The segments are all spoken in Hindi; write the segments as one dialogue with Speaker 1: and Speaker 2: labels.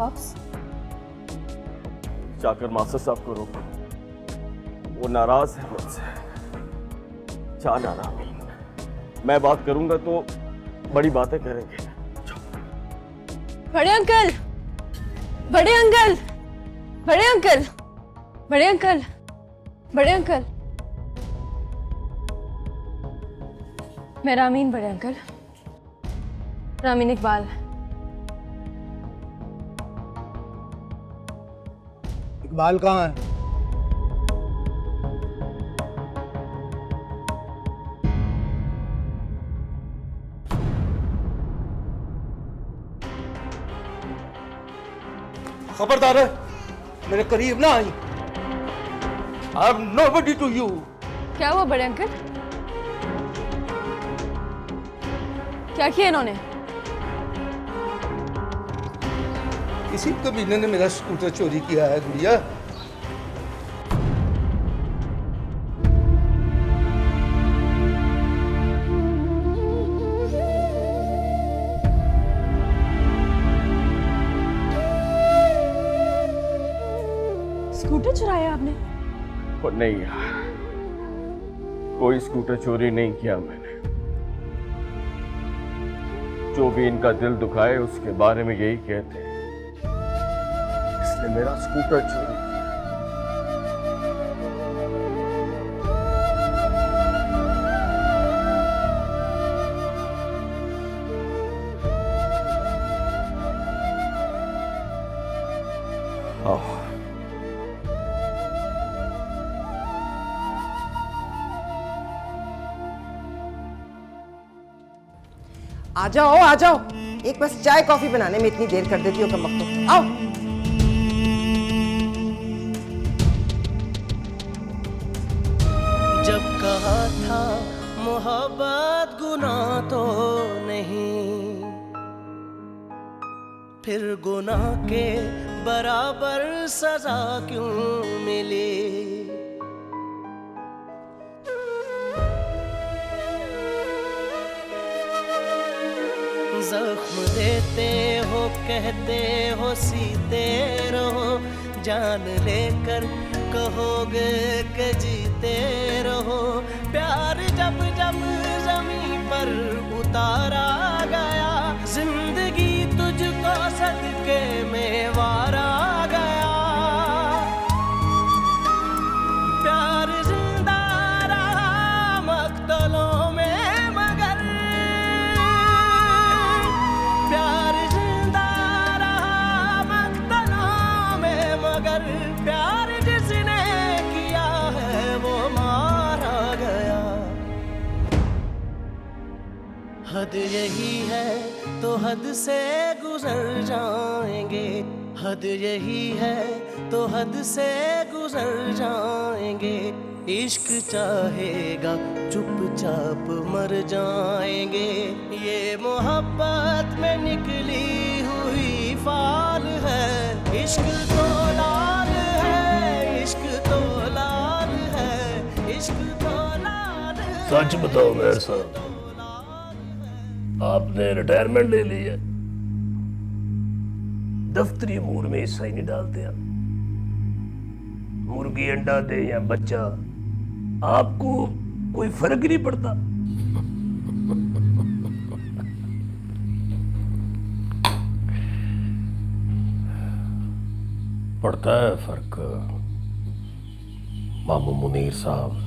Speaker 1: पॉप्स?
Speaker 2: जाकर मास्टर साहब को रोको, वो नाराज है मुझसे। जाना रामीन, मैं बात करूंगा तो बड़ी बातें करेंगे।
Speaker 1: बड़े अंकल, बड़े अंकल, बड़े अंकल, बड़े अंकल, बड़े अंकल। मैं रामीन, बड़े अंकल, रामीन इकबाल।
Speaker 3: इकबाल कहाँ है? खबरदार है, मेरे करीब ना आई। I am nobody to you.
Speaker 1: क्या हुआ बड़े अंकल? क्या किया इन्होंने?
Speaker 3: किसी कमीने ने मेरा स्कूटर चोरी किया है गुड़िया।
Speaker 1: स्कूटर चुराया आपने?
Speaker 2: और नहीं यार, कोई स्कूटर चोरी नहीं किया मैंने। जो भी इनका दिल दुखाए उसके बारे में यही कहते हैं, इसने मेरा स्कूटर चोरी किया। आओ।
Speaker 4: आ जाओ आ जाओ, एक बस चाय कॉफी बनाने में इतनी देर कर देती हो कम वक्त। आओ।
Speaker 5: जब कहा था मोहब्बत गुनाह तो नहीं, फिर गुनाह के बराबर सजा क्यों मिली? जख्म देते हो, कहते हो सीते रहो, जान लेकर कहोगे कि जीते रहो। प्यार जब जब जमीन पर उतारा गया, जिंदगी तुझको सदके में वारा गया। प्यार जिंदा रहा मक्तलों में, मगर प्यार जिंदा रहा मक्तलों में, मगर प्यार जिसने किया है वो मारा गया। हद यही है तो हद से गुजर जाएंगे, हद यही है तो हद से गुजर जाएंगे। इश्क चाहेगा चुपचाप मर जाएंगे। ये मोहब्बत में निकली हुई फाल है, इश्क तो लाल है, इश्क तो लाल है, इश्क तो लाल है।
Speaker 6: सच बताओ मेहर साहब, आपने रिटायरमेंट ले ली है? दफ्तरी अमूर में हिस्सा ही नहीं डालते आप। मुर्गी अंडा दे या बच्चा, आपको कोई फर्क ही नहीं पड़ता। पड़ता है फर्क मामू मुनीर साहब।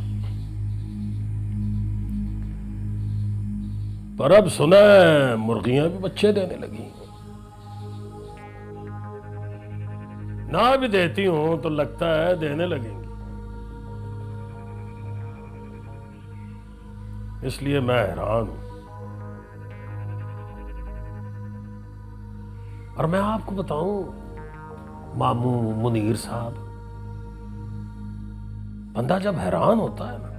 Speaker 6: पर अब सुना है मुर्गियां भी बच्चे देने लगी। ना भी देती हूं तो लगता है देने लगेंगी। इसलिए मैं हैरान हूं। और मैं आपको बताऊं मामू मुनीर साहब, बंदा जब हैरान होता है ना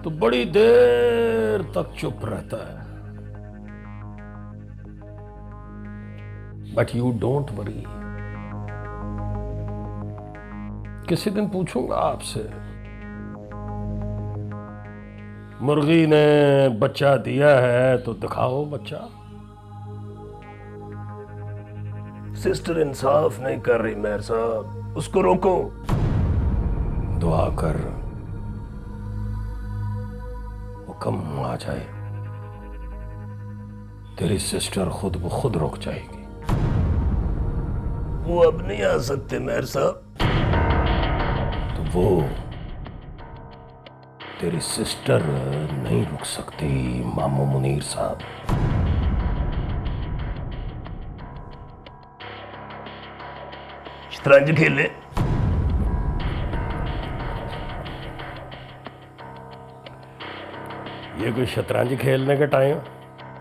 Speaker 6: तो बड़ी देर तक चुप रहता है। बट यू डोंट वरी, किसी दिन पूछूंगा आपसे, मुर्गी ने बच्चा दिया है तो दिखाओ बच्चा। सिस्टर इंसाफ नहीं कर रही मेहर साहब, उसको रोको। दुआ कर हुक्म आ जाए, तेरी सिस्टर खुद ब खुद रुक जाएगी। वो अब नहीं आ सकते मेहर साहब, तो वो तेरी सिस्टर नहीं रुक सकती मामू मुनीर साहब। शतरंज खेले। ये कोई शतरंज खेलने का टाइम?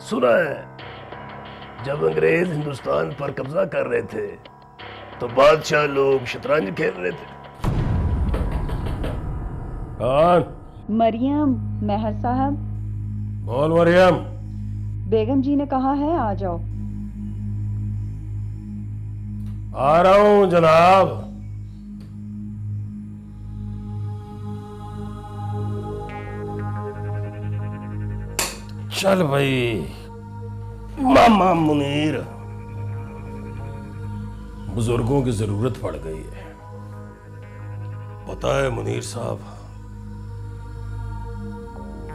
Speaker 6: सुना है जब अंग्रेज हिंदुस्तान पर कब्जा कर रहे थे तो बादशाह लोग शतरंज खेल रहे थे। कौन?
Speaker 7: मरियम, मेहर साहब।
Speaker 6: बोल मरियम।
Speaker 7: बेगम जी ने कहा है आ जाओ।
Speaker 6: आ रहा हूं जनाब। चल भाई मामा मुनीर, बुजुर्गों की जरूरत पड़ गई है। पता है मुनीर साहब,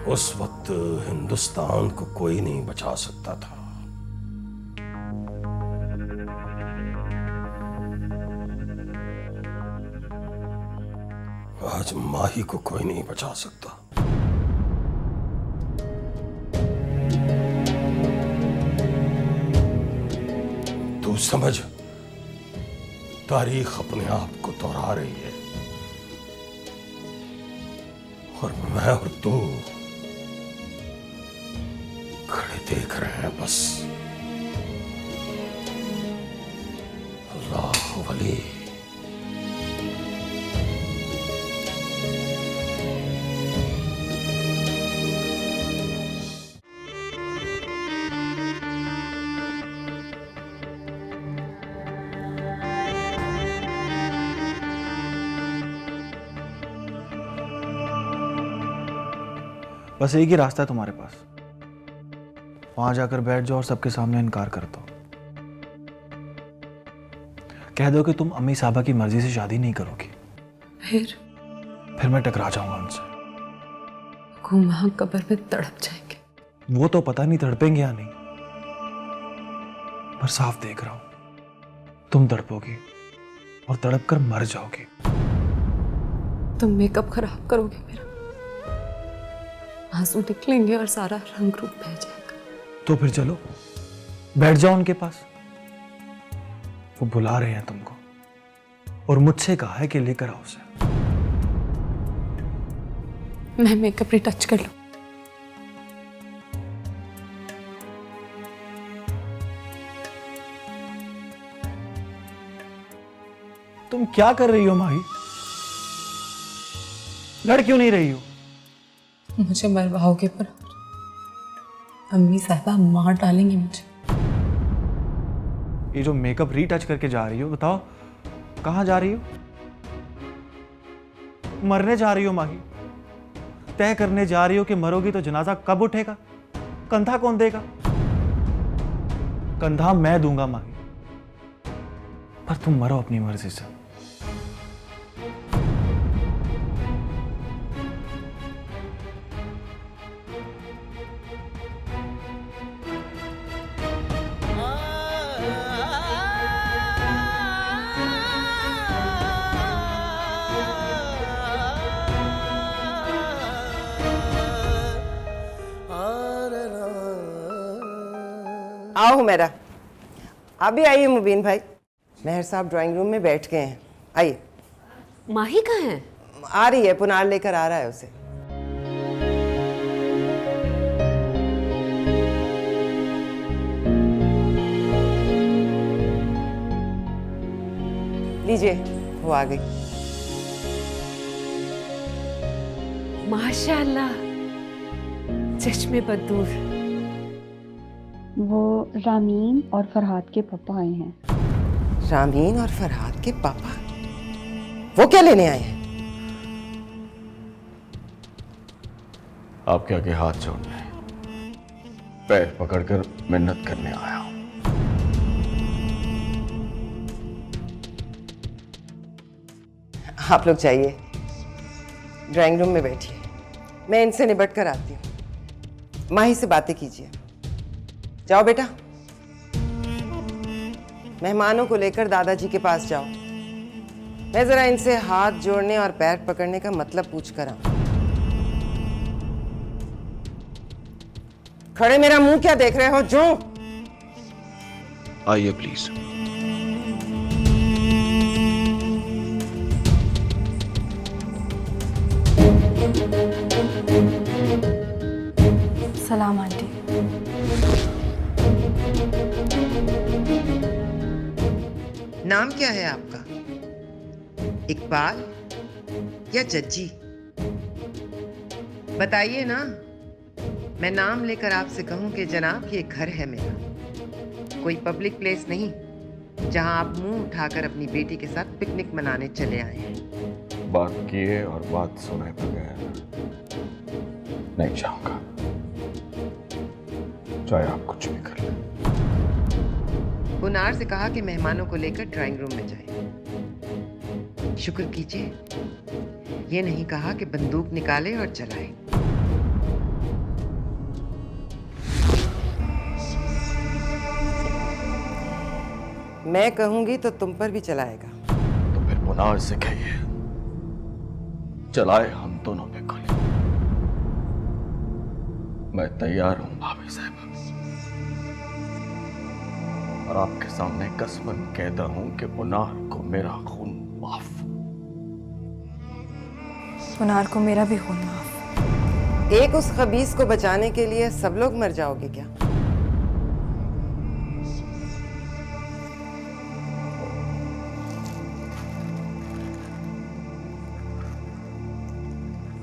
Speaker 6: उस वक्त हिंदुस्तान को कोई नहीं बचा सकता था। आज माही को कोई नहीं बचा सकता। तू समझ, तारीख अपने आप को दोहरा रही है और मैं और तू खड़े देख रहे हैं बस। अल्लाह वली।
Speaker 8: बस एक ही रास्ता है तुम्हारे पास, वहां जाकर बैठ जाओ और सबके सामने इनकार कर दो। कह दो कि तुम अम्मी साहबा की मर्जी से शादी नहीं करोगी। फिर मैं टकरा जाऊंगा उनसे।
Speaker 1: वहां कब्र में तड़प जाएंगे।
Speaker 8: वो तो पता नहीं तड़पेंगे या नहीं, पर साफ देख रहा हूं तुम तड़पोगी और तड़प कर मर जाओगी।
Speaker 1: तुम मेकअप खराब करोगे मेरा, आंसू निकलेंगे और सारा रंग रूप बह जाएगा।
Speaker 8: तो फिर चलो बैठ जाओ उनके पास, वो बुला रहे हैं तुमको और मुझसे कहा है कि लेकर आओ उसे।
Speaker 1: मैं मेकअप रिटच कर लूं।
Speaker 8: तुम क्या कर रही हो माही? लड़ क्यों नहीं रही हो?
Speaker 1: मुझे मरवाओगे पर अम्मी साहबा मार डालेंगी मुझे।
Speaker 8: ये जो मेकअप रीटच करके जा रही हो, बताओ कहां जा रही हो? मरने जा रही हो माही? तय करने जा रही हो कि मरोगी तो जनाजा कब उठेगा? कंधा कौन देगा? कंधा मैं दूंगा माही, पर तुम मरो अपनी मर्जी से।
Speaker 4: आओ हुमैरा। अभी आइए मुबीन भाई, मेहर साहब ड्राइंग रूम में बैठ गए हैं। आइए।
Speaker 9: माही कहाँ है?
Speaker 4: आ रही है, पुनार लेकर आ रहा है उसे। लीजिए, वो आ गई।
Speaker 9: माशाल्लाह, चश्मे बदूर।
Speaker 7: वो रामीन और फरहाद के पापा आए हैं।
Speaker 4: रामीन और फरहाद के पापा? वो क्या लेने आए हैं?
Speaker 2: आपके आगे हाथ जोड़ने, पैर पकड़कर मिन्नत करने आया हूं।
Speaker 4: आप लोग जाइए, ड्राइंग रूम में बैठिए, मैं इनसे निपट कर आती हूँ। माही से बातें कीजिए। जाओ बेटा, मेहमानों को लेकर दादाजी के पास जाओ। मैं जरा इनसे हाथ जोड़ने और पैर पकड़ने का मतलब पूछ कर आऊं। खड़े मेरा मुंह क्या देख रहे हो? जो
Speaker 10: आइए प्लीज।
Speaker 1: सलाम आंटी।
Speaker 4: नाम क्या है आपका? इकबाल या जज्जी? बताइए ना। मैं नाम लेकर आपसे कहूं कि जनाब ये घर है मेरा, कोई पब्लिक प्लेस नहीं जहां आप मुंह उठाकर अपनी बेटी के साथ पिकनिक मनाने चले आए हैं।
Speaker 2: बात किए और बात सुने बगैर नहीं जाऊंगा, चाहे आप कुछ भी कर लें।
Speaker 4: पुनार से कहा कि मेहमानों को लेकर ड्राइंग रूम में जाए। शुक्र कीजिए, ये नहीं कहा कि बंदूक निकाले और चलाए। मैं कहूंगी तो तुम पर भी चलाएगा।
Speaker 2: तो फिर पुनार से कहिए चलाए हम दोनों पे गोली। मैं तैयार हूं भाभी साहब, और आपके सामने कसमन कहता हूं कि पुनार को मेरा खून माफ।
Speaker 1: पुनार को मेरा भी खून माफ।
Speaker 4: एक उस खबीस को बचाने के लिए सब लोग मर जाओगे क्या?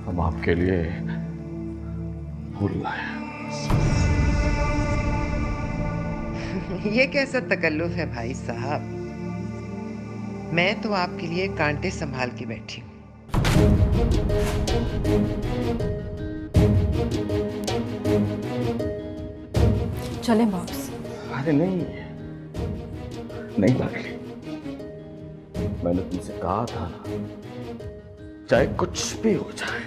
Speaker 2: हम आपके लिए फूल लाए।
Speaker 4: ये कैसा तकल्लुफ है भाई साहब? मैं तो आपके लिए कांटे संभाल के बैठी हूँ।
Speaker 1: चले बॉस।
Speaker 2: अरे नहीं भागली, मैंने तुमसे कहा था ना, चाहे कुछ भी हो जाए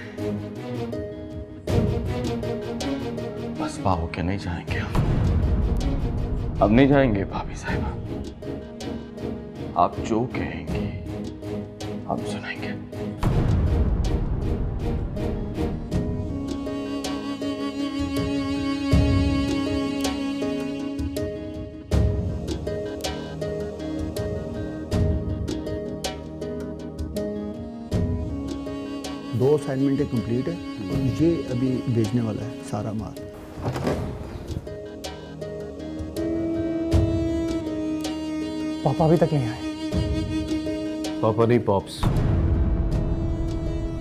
Speaker 2: बस पाओ के नहीं जाएंगे हम। अब नहीं जाएंगे भाभी साहिबा, आप जो कहेंगी हम सुनेंगे।
Speaker 11: दो असाइनमेंटें कंप्लीट है और ये अभी भेजने वाला है सारा माल।
Speaker 8: पापा अभी तक नहीं आए।
Speaker 10: पापा नहीं पॉप्स,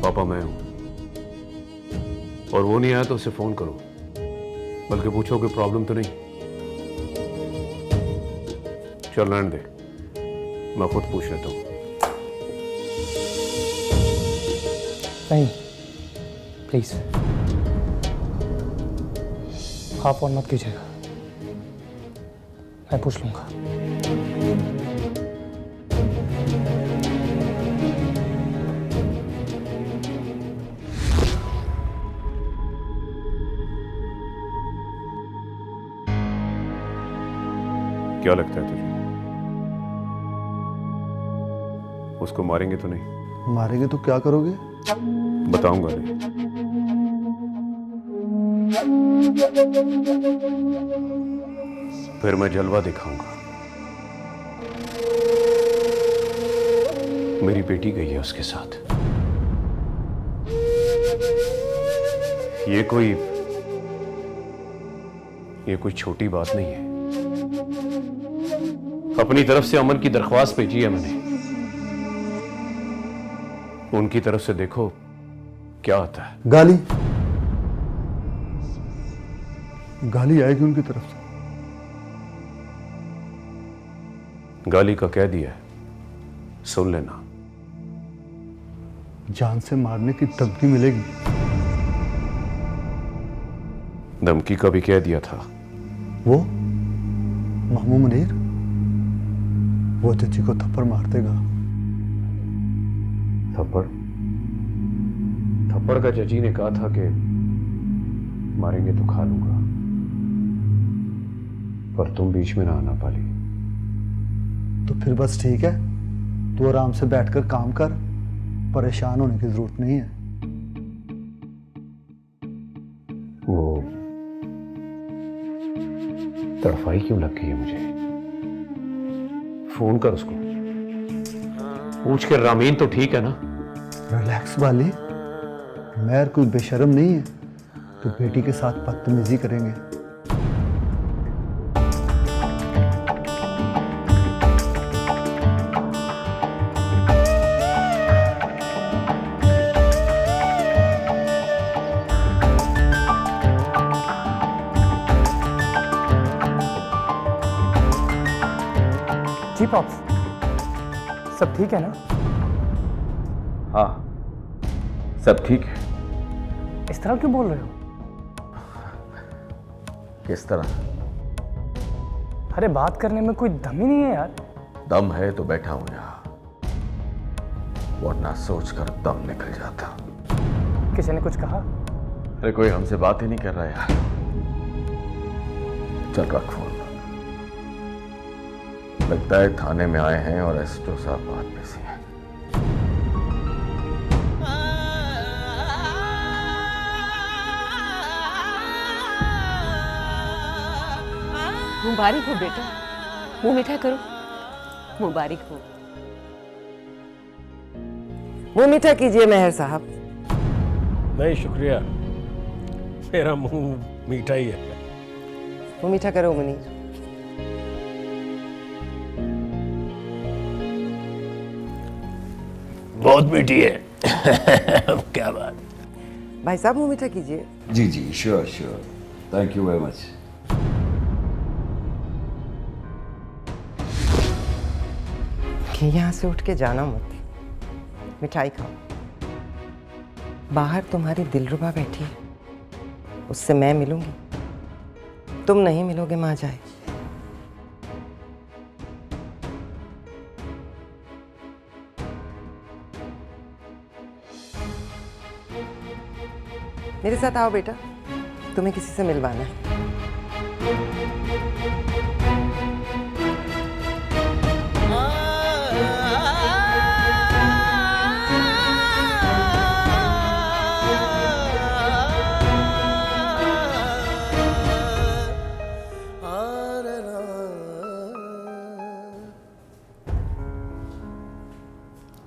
Speaker 10: पापा मैं हूं। और वो नहीं आया तो उसे फोन करो, बल्कि पूछो कि प्रॉब्लम तो नहीं। चल रहने दे, मैं खुद पूछ लेता हूं।
Speaker 8: नहीं प्लीज, आप फोन मत कीजिएगा, मैं पूछ लूंगा।
Speaker 10: क्या लगता है तुझे, उसको मारेंगे तो नहीं?
Speaker 11: मारेंगे तो क्या करोगे?
Speaker 10: बताऊंगा नहीं। फिर मैं जलवा दिखाऊंगा। मेरी बेटी गई है उसके साथ। ये कोई छोटी बात नहीं है। अपनी तरफ से अमन की दरख्वास्त भेजी है मैंने, उनकी तरफ से देखो क्या आता है।
Speaker 11: गाली आएगी उनकी तरफ से।
Speaker 10: गाली का कह दिया है, सुन लेना।
Speaker 11: जान से मारने की धमकी मिलेगी।
Speaker 10: धमकी का भी कह दिया था।
Speaker 11: वो मामू मुनीर, वो चाची को थप्पड़ मार देगा
Speaker 10: थप्पड़ थप्पड़ का चाची ने कहा था कि मारेंगे तो खा लूंगा, पर तुम बीच में ना आना पाली।
Speaker 11: तो फिर बस ठीक है, तू आराम से बैठकर काम कर, परेशान होने की जरूरत नहीं है।
Speaker 10: वो तड़फाई क्यों लग गई है मुझे? फोन कर उसको, पूछ के रामीन तो ठीक है ना?
Speaker 11: रिलैक्स वाली, मैं कोई बेशर्म नहीं है तो बेटी के साथ बदतमीजी करेंगे।
Speaker 8: जी पॉप्स, सब ठीक है ना?
Speaker 2: हाँ, सब ठीक है।
Speaker 8: इस तरह क्यों बोल रहे हो?
Speaker 2: किस तरह?
Speaker 8: अरे बात करने में कोई दम ही नहीं है यार।
Speaker 2: दम है तो बैठा हूं यहाँ, वरना सोच कर दम निकल जाता।
Speaker 8: किसी ने कुछ कहा?
Speaker 2: अरे कोई हमसे बात ही नहीं कर रहा यार। चल रख फोन। लगता है थाने में आए हैं और एसडीओ साहब बात में से हैं।
Speaker 9: मुबारक हो बेटा, मुंह मीठा करो। मुबारक हो।
Speaker 4: मुंह मीठा कीजिए मेहर साहब।
Speaker 6: नहीं शुक्रिया, मेरा मुंह मीठा ही है।
Speaker 4: मुंह मीठा करो मुनीर।
Speaker 6: बहुत मीठी है। क्या बात।
Speaker 4: भाई साहब मुंह मीठा कीजिए।
Speaker 12: जी जी, sure sure, thank you very much.
Speaker 4: कि यहाँ से उठ के जाना मत, मिठाई खाओ। बाहर तुम्हारी दिलरुबा बैठी है, उससे मैं मिलूंगी, तुम नहीं मिलोगे माँ जाए। मेरे साथ आओ बेटा, तुम्हें किसी से मिलवाना है।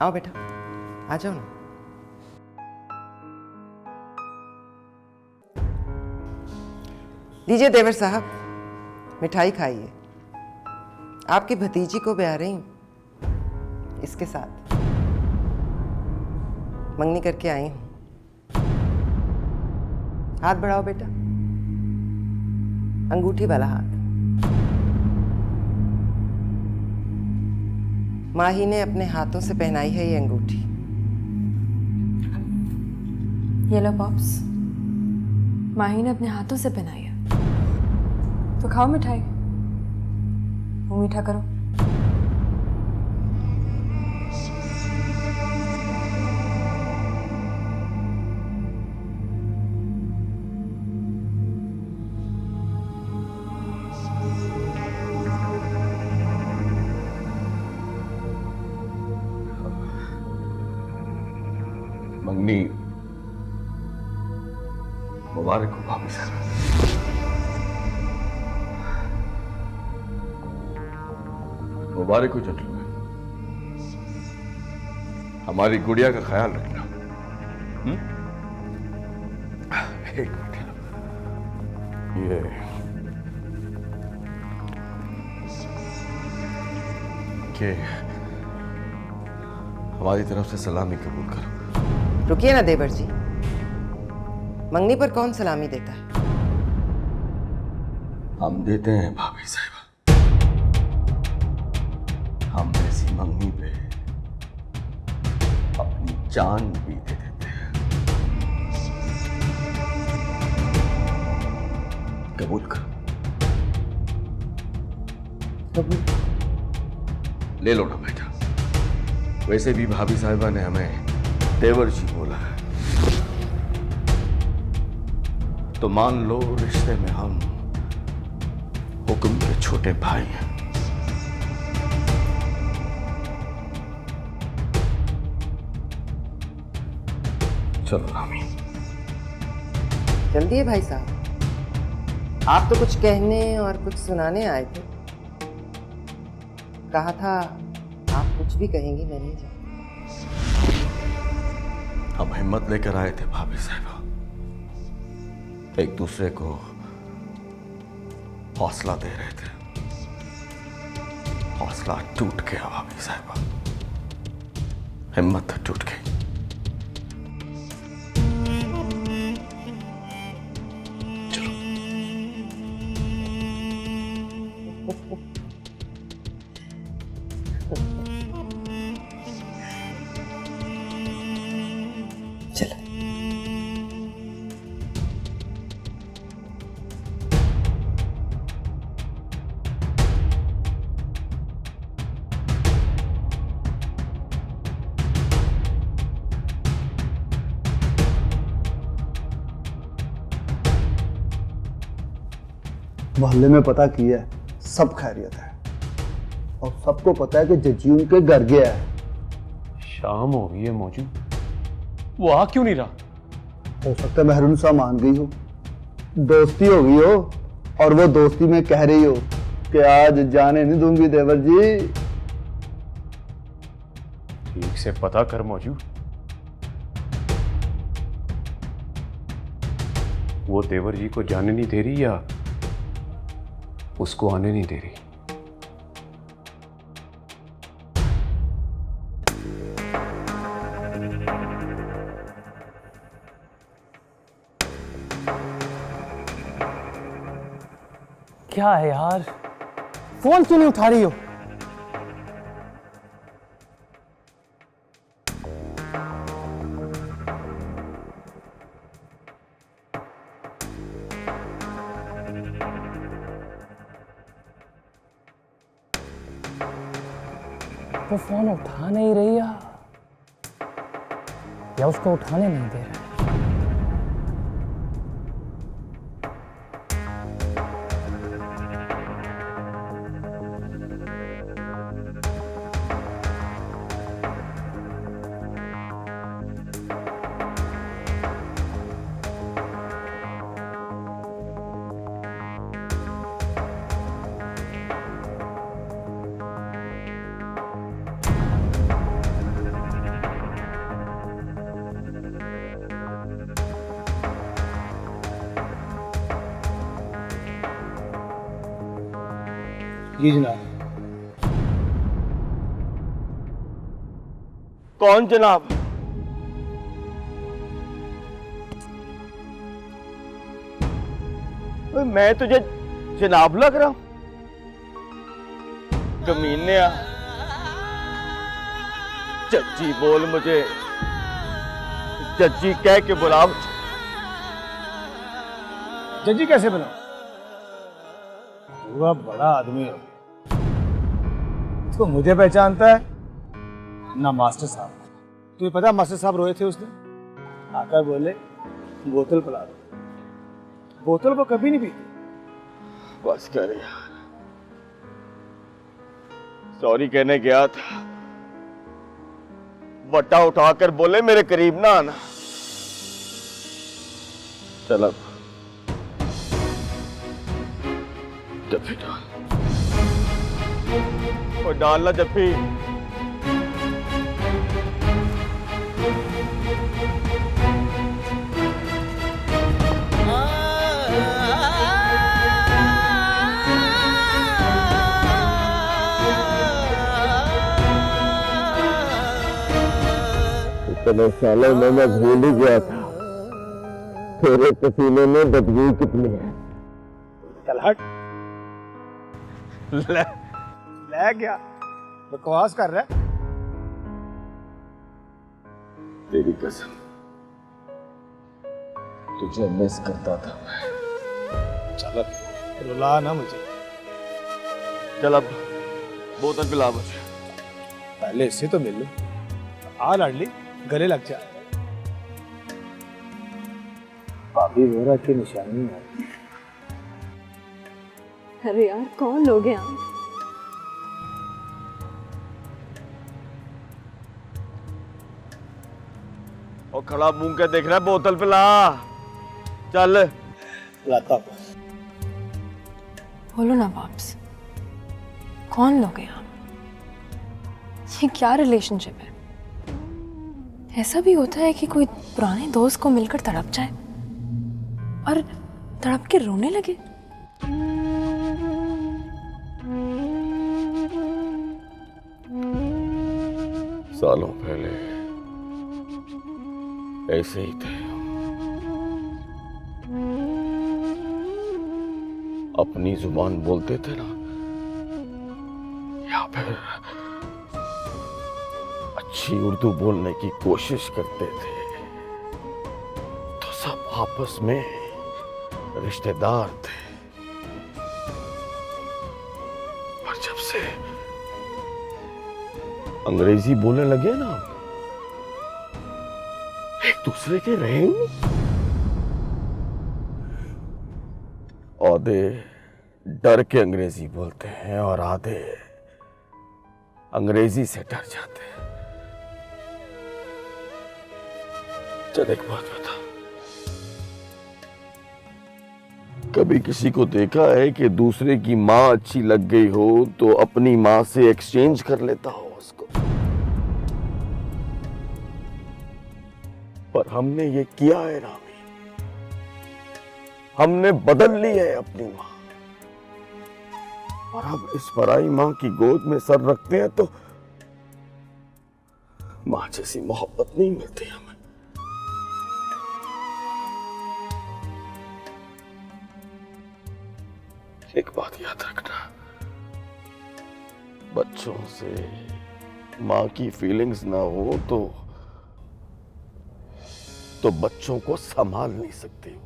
Speaker 4: आओ बेटा, आ जाओ ना। लीजिए देवर साहब, मिठाई खाइए। आपकी भतीजी को ब्याह रही हूं, इसके साथ मंगनी करके आई हूं। हाथ बढ़ाओ बेटा, अंगूठी वाला हाथ। माही ने अपने हाथों से पहनाई है ये अंगूठी।
Speaker 1: ये लो पॉप्स, माही ने अपने हाथों से पहनाई है। तो खाओ मिठाई, मुंह मीठा करो।
Speaker 2: मंगनी मुबारक हो भाभी साहब। मुबारक हो चटलू, हमारी गुड़िया का ख्याल रखना। एक मिनट, ये हमारी तरफ से सलामी कबूल करो।
Speaker 4: रुकिए ना देवर जी, मंगनी पर कौन सलामी देता है?
Speaker 2: हम देते हैं भाभी साहिबा। हम ऐसी मंगनी पे अपनी जान भी दे देते हैं। कबूल करो। ले लो ना बेटा। वैसे भी भाभी साहिबा ने हमें देवर जी बोला है तो मान लो रिश्ते में हम हुक्म के छोटे भाई हैं। चलो रामी।
Speaker 4: जल्दी है भाई साहब, आप तो कुछ कहने और कुछ सुनाने आए थे। कहा था आप कुछ भी कहेंगी मैं नहीं जानती।
Speaker 2: हम हिम्मत लेकर आए थे भाभी साहबा, एक दूसरे को हौसला दे रहे थे। हौसला टूट गया भाभी साहबा, हिम्मत टूट गई।
Speaker 4: चलो
Speaker 11: मोहल्ले में पता किया है, सब खैरियत है और सबको पता है कि जज्जी उनके घर गया है।
Speaker 10: शाम हो गई है मौजू,
Speaker 8: वो आ क्यों नहीं रहा?
Speaker 11: हो सकता है महरून सा मान गई हो, दोस्ती हो गई हो और वो दोस्ती में कह रही हो कि आज जाने नहीं दूंगी देवर जी।
Speaker 10: ठीक से पता कर मौजू, वो देवर जी को जाने नहीं दे रही या उसको आने नहीं दे रही।
Speaker 8: क्या है यार, फोन क्यों नहीं उठा रही हो? वो फोन उठा नहीं रही या उसको उठाने नहीं दे रहा है?
Speaker 11: जी जनाब।
Speaker 2: कौन जनाब? मैं तुझे जनाब लग रहा हूं? कमीने आ, जज्जी बोल मुझे, जज्जी कह के बुला।
Speaker 8: जज्जी कैसे बना? पूरा बड़ा आदमी हो, इसको मुझे पहचानता है ना मास्टर साहब। तुम्हें पता मास्टर साहब रोए थे उस दिन, आकर बोले बोतल पिला दो। बोतल को कभी नहीं पीती।
Speaker 2: बस कर यार, सॉरी कहने गया था, वट्टा उठाकर बोले मेरे करीब ना आना। चल अब जफ्फी डाल, और डालना जफ्फी। इतने सालों में मैं भूल ही गया था तेरे पसीने में बदबू कितनी है।
Speaker 8: चल हट। ले गया, बकवास कर रहा है।
Speaker 2: तेरी कसम, तुझे मिस करता था मैं।
Speaker 8: चल रुला ना मुझे।
Speaker 2: चल अब बोतल पिला मुझे।
Speaker 8: पहले इससे तो मिल लो। आ लाडली, गले लग जा। भाभी वोरा की निशानी है।
Speaker 1: अरे यार कौन लोग हैं आप?
Speaker 2: और खड़ा मुंह के देख रहा है, बोतल पिला। चल
Speaker 8: लाता।
Speaker 1: बोलो ना पॉप्स, कौन लोग हैं आप? ये क्या रिलेशनशिप है? ऐसा भी होता है कि कोई पुराने दोस्त को मिलकर तड़प जाए और तड़प के रोने लगे?
Speaker 2: सालों पहले ऐसे ही थे। अपनी जुबान बोलते थे ना, या फिर अच्छी उर्दू बोलने की कोशिश करते थे, तो सब आपस में रिश्तेदार थे। और जब से अंग्रेजी बोलने लगे ना, एक दूसरे के रहे नहीं। आधे डर के अंग्रेजी बोलते हैं और आधे अंग्रेजी से डर जाते हैं। चल एक बात बता, कभी किसी को देखा है कि दूसरे की माँ अच्छी लग गई हो तो अपनी माँ से एक्सचेंज कर लेता हो उसको? पर हमने ये किया है रामी, हमने बदल ली है अपनी माँ। और अब इस पराई माँ की गोद में सर रखते हैं तो माँ जैसी मोहब्बत नहीं मिलती हमें। एक बात याद रखना, बच्चों से माँ की फीलिंग्स ना हो तो बच्चों को संभाल नहीं सकते हो।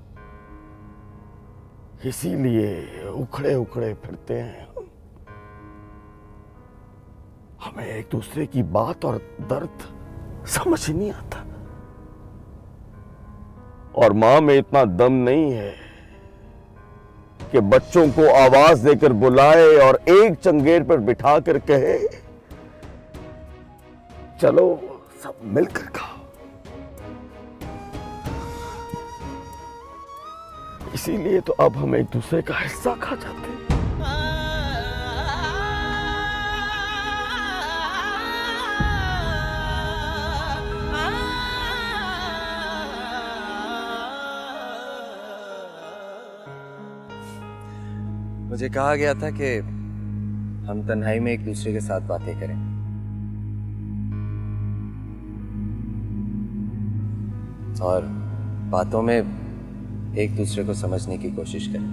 Speaker 2: इसीलिए उखड़े उखड़े फिरते हैं। हमें एक दूसरे की बात और दर्द समझ ही नहीं आता। और मां में इतना दम नहीं है कि बच्चों को आवाज देकर बुलाए और एक चंगेर पर बिठा कर कहे, चलो सब मिलकर खाओ। इसीलिए तो अब हम एक दूसरे का हिस्सा खा जाते हैं।
Speaker 13: मुझे कहा गया था कि हम तन्हाई में एक दूसरे के साथ बातें करें। और बातों में एक दूसरे को समझने की कोशिश करें।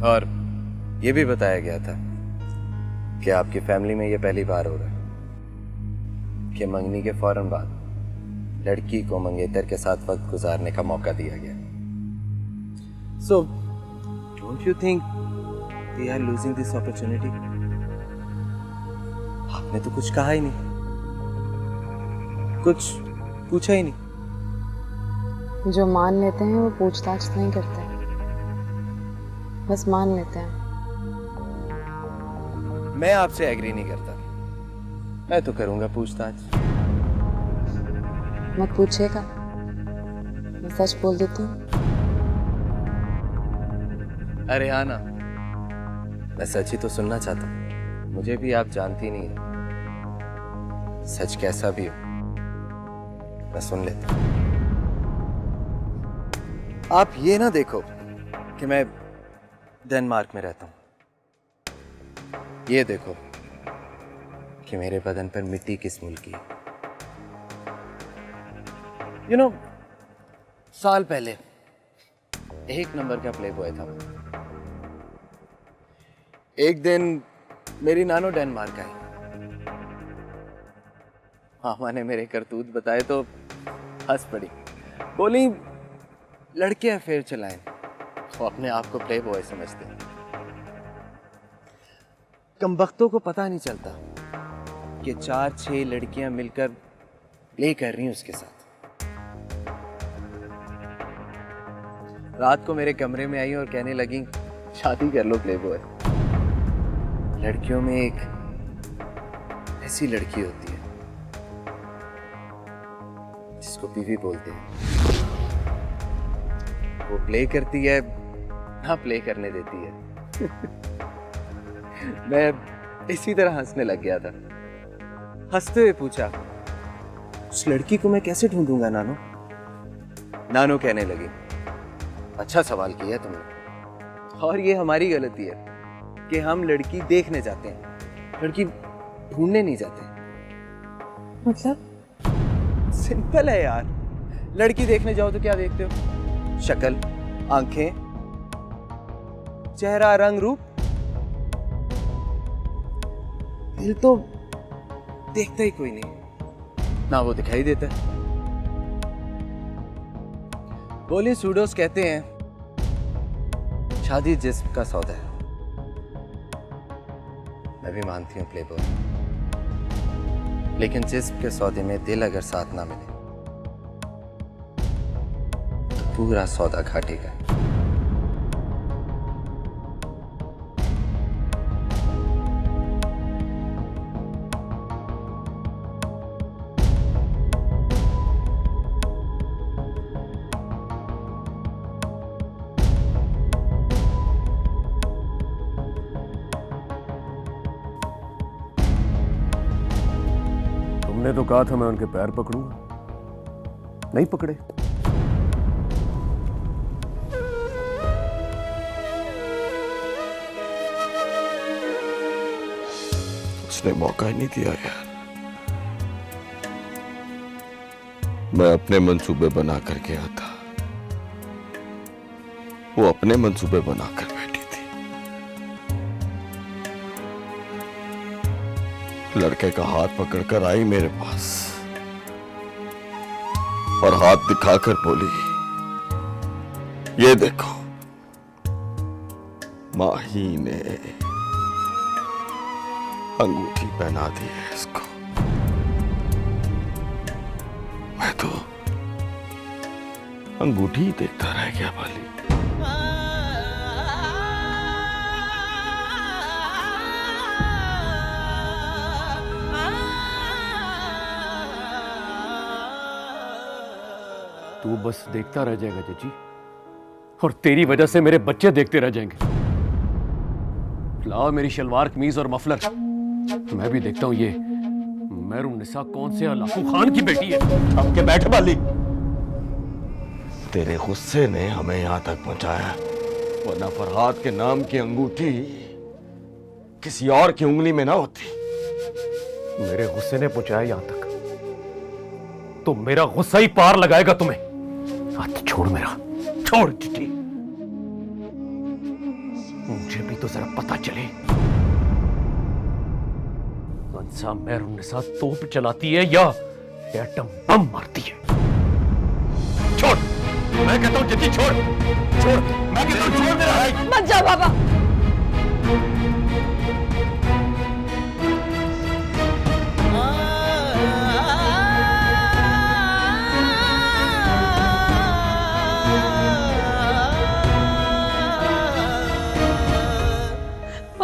Speaker 13: और ये भी बताया गया था कि आपकी फैमिली में ये पहली बार हो रहा है कि मंगनी के फौरन बाद लड़की को मंगेतर के साथ वक्त गुजारने का मौका दिया गया। So, don't you think we are losing this opportunity? आपने तो कुछ कहा ही नहीं, कुछ पूछा ही नहीं।
Speaker 1: जो मान लेते हैं वो पूछताछ नहीं करते, बस मान लेते हैं।
Speaker 13: मैं आपसे एग्री नहीं करता, मैं तो करूंगा पूछताछ।
Speaker 1: मत पूछिएगा, मैं सच बोल देती हूँ।
Speaker 13: अरे हाँ ना, मैं सच ही तो सुनना चाहता हूँ। मुझे भी आप जानती नहीं है, सच कैसा भी हो मैं सुन लेता हूँ। आप ये ना देखो कि मैं डेनमार्क में रहता हूँ, ये देखो कि मेरे बदन पर मिट्टी किस मुल्क की है। यू नो, साल पहले एक नंबर का प्ले बॉय था। एक दिन मेरी नानो डेनमार्क आई। मामा ने मेरे करतूत बताए तो हंस पड़ी, बोली लड़के अफेयर चलाएं, वो अपने आप को प्ले बॉय समझते हैं। कमबख्तों को पता नहीं चलता कि 4-6 लड़कियां मिलकर प्ले कर रही हैं उसके साथ। रात को मेरे कमरे में आई और कहने लगी शादी कर लो प्लेबॉय। लड़कियों में एक ऐसी लड़की होती है जिसको बीवी बोलते हैं। वो प्ले करती है ना प्ले करने देती है। मैं इसी तरह हंसने लग गया था। हंसते हुए पूछा, उस लड़की को मैं कैसे ढूंढूंगा नानो? नानो कहने लगी, अच्छा सवाल किया तुमने, और ये हमारी गलती है कि हम लड़की देखने जाते हैं, लड़की ढूंढने नहीं जाते।
Speaker 1: मतलब
Speaker 13: सिंपल है यार, लड़की देखने जाओ तो क्या देखते हो? शक्ल, आंखें, चेहरा, रंग, रूप। दिल तो देखता ही कोई नहीं, ना वो दिखाई देता है। बोली सूडोस कहते हैं शादी जिस्म का सौदा है। मैं भी मानती हूँ प्लेबॉय, लेकिन जिस्म के सौदे में दिल अगर साथ ना मिले तो पूरा सौदा घाटे का।
Speaker 10: तुमने तो कहा था मैं उनके पैर पकड़ूंगा, नहीं पकड़े।
Speaker 2: उसने मौका ही नहीं दिया यार। मैं अपने मंसूबे बना कर गया था, वो अपने मंसूबे बनाकर बैठी थी। लड़के का हाथ पकड़कर आई मेरे पास और हाथ दिखाकर बोली, ये देखो माही ने अंगूठी पहना दी है इसको। मैं तो अंगूठी ही देखता रह गया बाली।
Speaker 10: तू बस देखता रह जाएगा चाची, और तेरी वजह से मेरे बच्चे देखते रह जाएंगे। लाओ मेरी शलवार कमीज और मफलर, मैं भी देखता हूं ये मेहरुन्निसा कौन से अलाकू खान की बेटी है।
Speaker 2: अब के बैठे बाली, तेरे गुस्से ने हमें यहां तक पहुंचाया, वरना फरहाद के नाम की अंगूठी किसी और की उंगली में ना होती।
Speaker 10: मेरे गुस्से ने पहुंचाया यहां तक, तो मेरा गुस्सा ही पार लगाएगा तुम्हें। हाथ छोड़ मेरा, छोड़ चिट्ठी। मुझे भी तो जरा पता चले कंसा मेहरुन्निसा तोप चलाती है या एटम बम मारती है। छोड़, मैं कहता हूं चिट्ठी छोड़, छोड़, मैं कहता हूं छोड़ मेरा भाई।
Speaker 1: मत जा बाबा।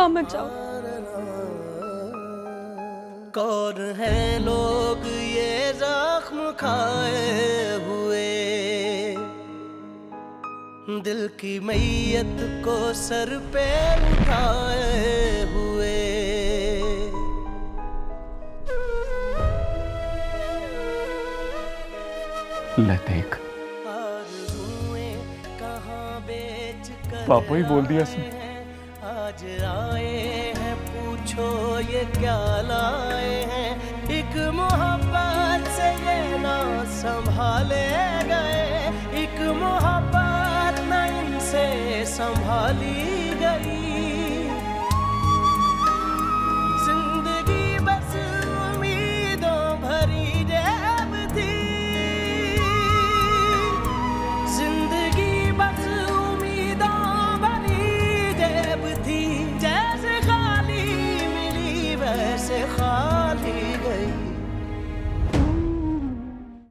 Speaker 1: मत जाओ।
Speaker 5: कौन है लोग ये जख्म खाए हुए, दिल की मैयत को सर पे उठाए हुए।
Speaker 10: ले देख, पापा ही बोल दिया सर।
Speaker 5: आज आए हैं पूछो ये क्या लाए हैं, एक मोहब्बत से ये ना संभाले गए, एक मोहब्बत ना इनसे संभाली गई।